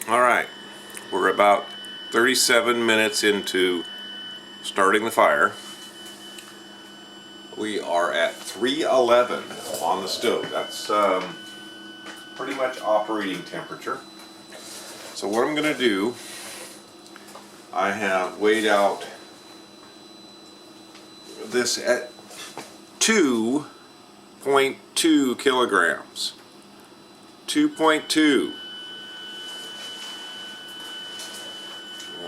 All right, we're about 37 minutes into starting the fire. We are at 311 on the stove. That's pretty much operating temperature. So what I'm going to do, I have weighed out this at 2.2 kilograms. 2.2.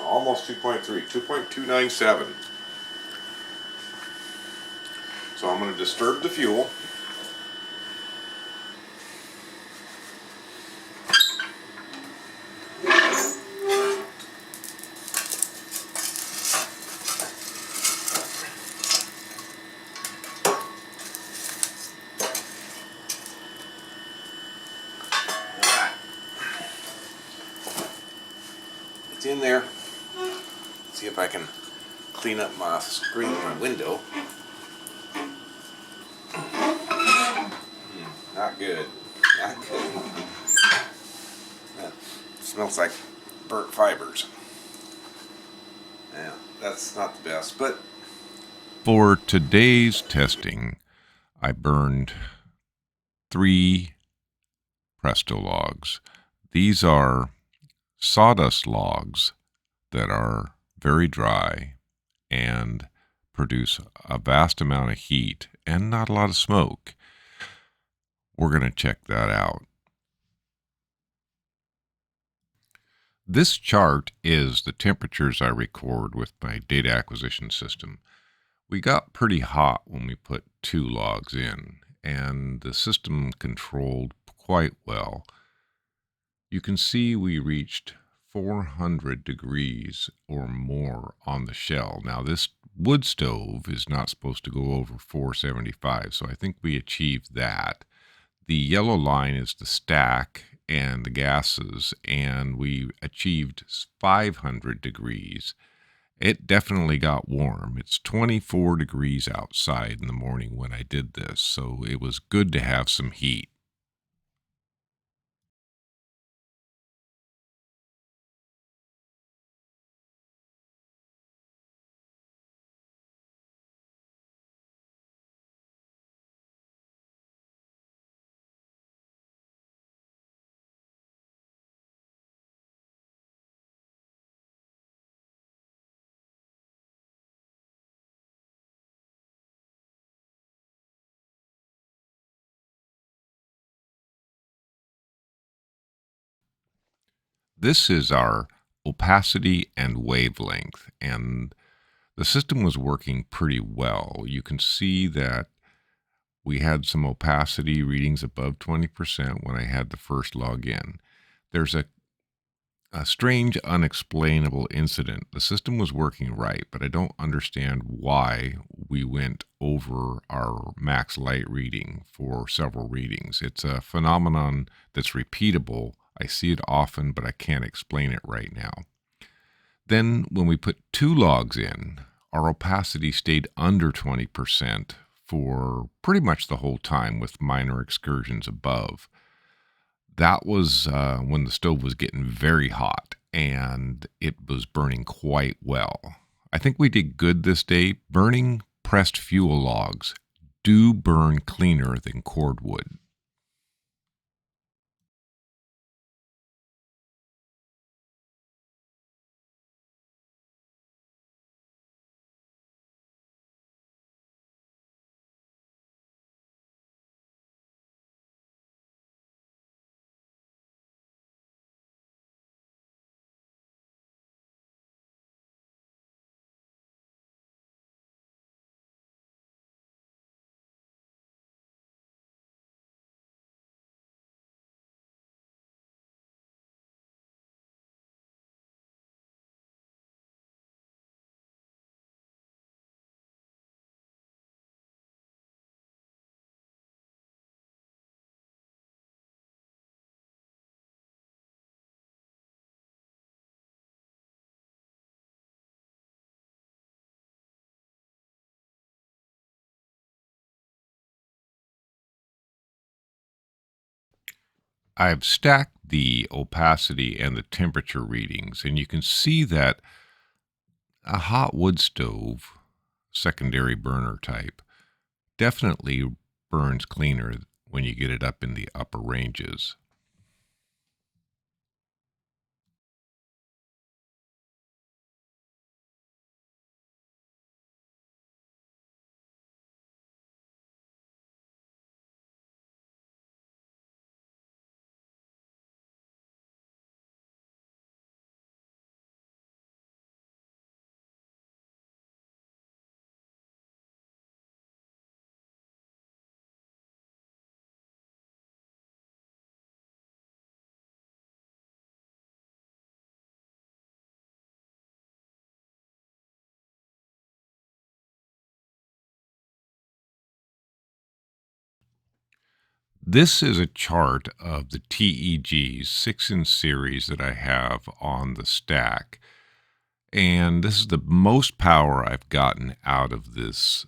Almost 2.3. 2.297. So I'm going to disturb the fuel. It's in there. Let's see if I can clean up my screen, my window. Not good. Not good. That smells like burnt fibers. Yeah, that's not the best, but For today's testing, I burned 3 Presto logs. These are sawdust logs that are very dry and produce a vast amount of heat and not a lot of smoke. We're going to check that out. This chart is the temperatures I record with my data acquisition system. We got pretty hot when we put 2 logs in, and the system controlled quite well. You can see we reached 400 degrees or more on the shell. Now, this wood stove is not supposed to go over 475, so I think we achieved that. The yellow line is the stack and the gases, and we achieved 500 degrees. It definitely got warm. It's 24 degrees outside in the morning when I did this, so it was good to have some heat. This is our opacity and wavelength, and the system was working pretty well. You can see that we had some opacity readings above 20% when I had the first log in. There's a strange, unexplainable incident. The system was working right, but I don't understand why we went over our max light reading for several readings. It's a phenomenon that's repeatable. I see it often, but I can't explain it right now. Then, when we put 2 logs in, our opacity stayed under 20% for pretty much the whole time, with minor excursions above. That was when the stove was getting very hot and it was burning quite well. I think we did good this day. Burning pressed fuel logs do burn cleaner than cordwood. I've stacked the opacity and the temperature readings, and you can see that a hot wood stove, secondary burner type, definitely burns cleaner when you get it up in the upper ranges. This is a chart of the TEGs 6 in series that I have on the stack. And this is the most power I've gotten out of this.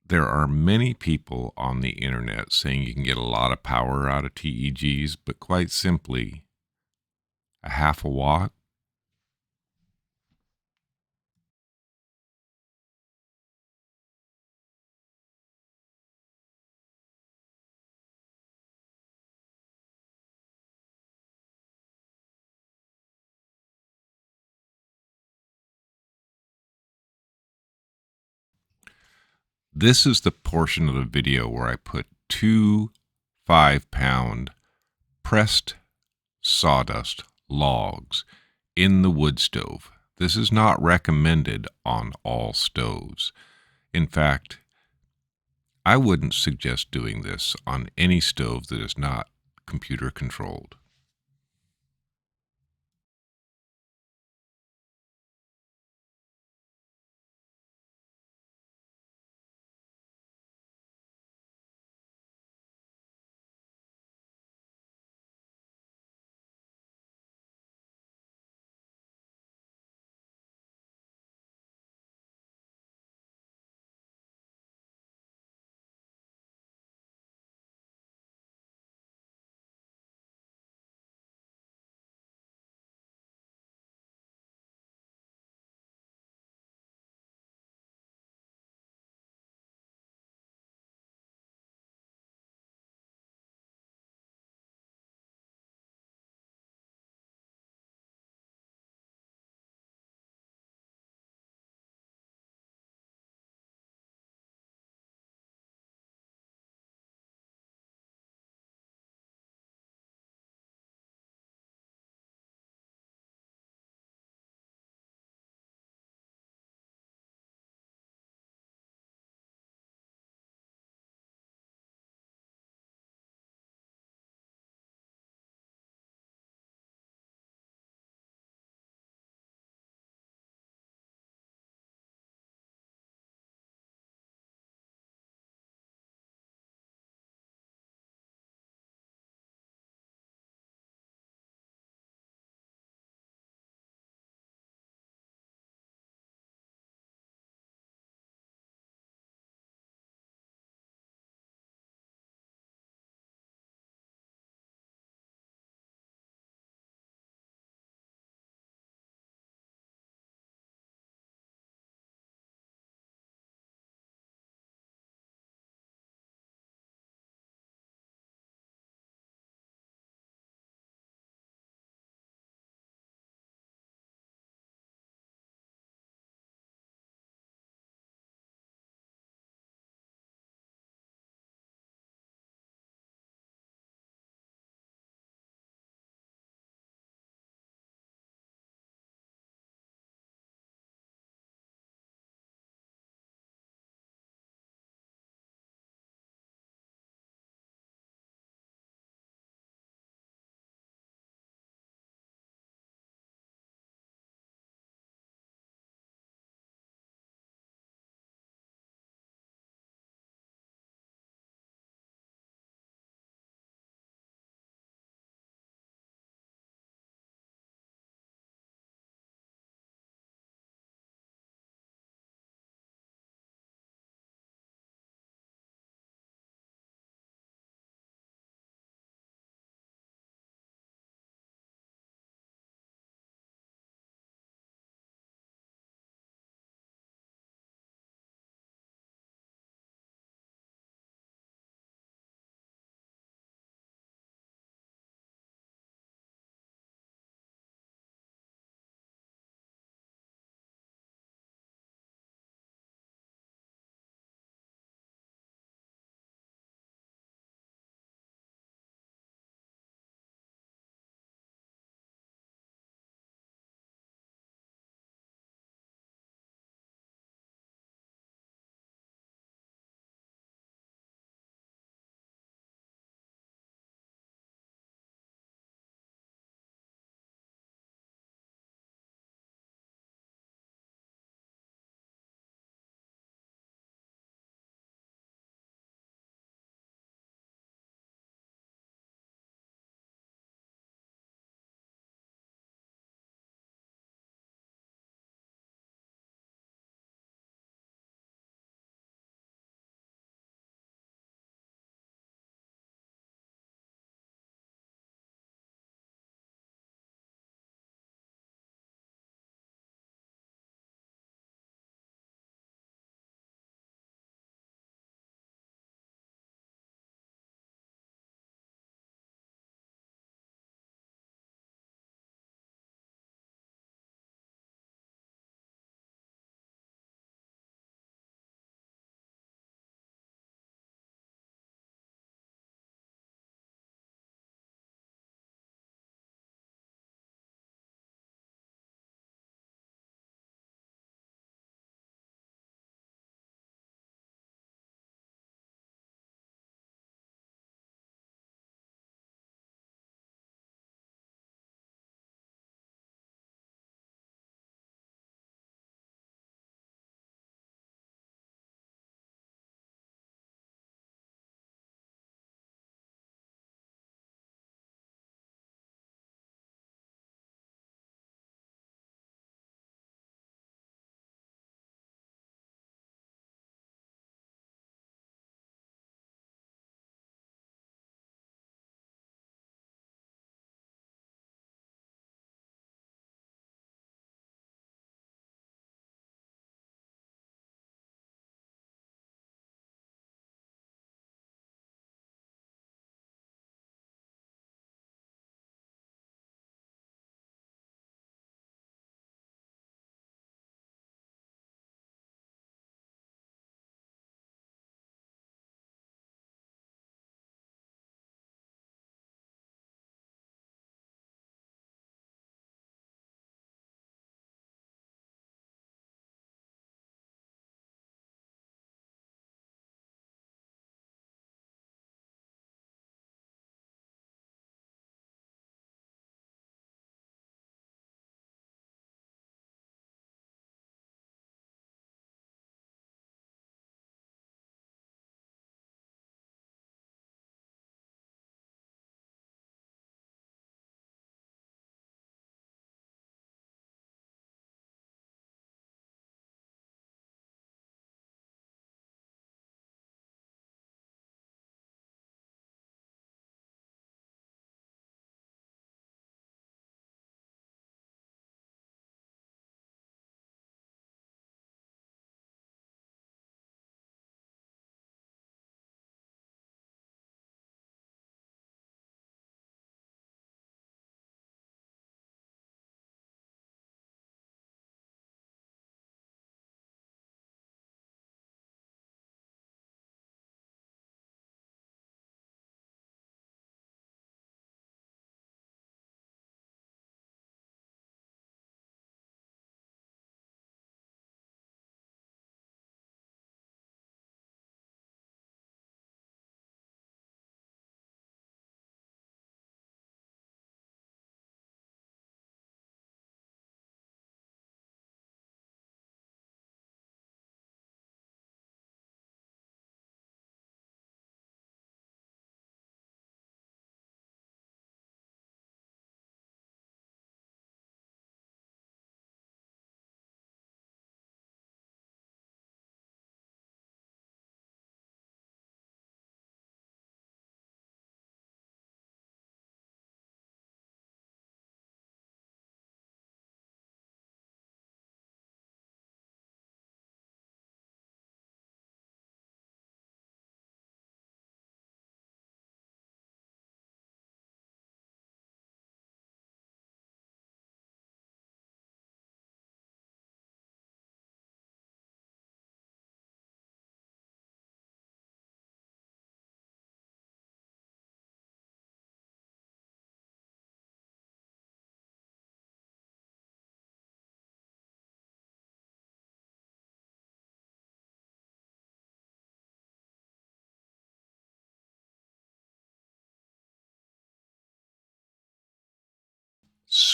There are many people on the internet saying you can get a lot of power out of TEGs, but quite simply, a half a watt. This is the portion of the video where I put 2 5-pound pressed sawdust logs in the wood stove. This is not recommended on all stoves. In fact, I wouldn't suggest doing this on any stove that is not computer controlled.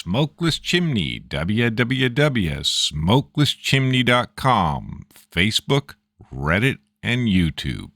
Smokeless Chimney, www.smokelesschimney.com, Facebook, Reddit, and YouTube.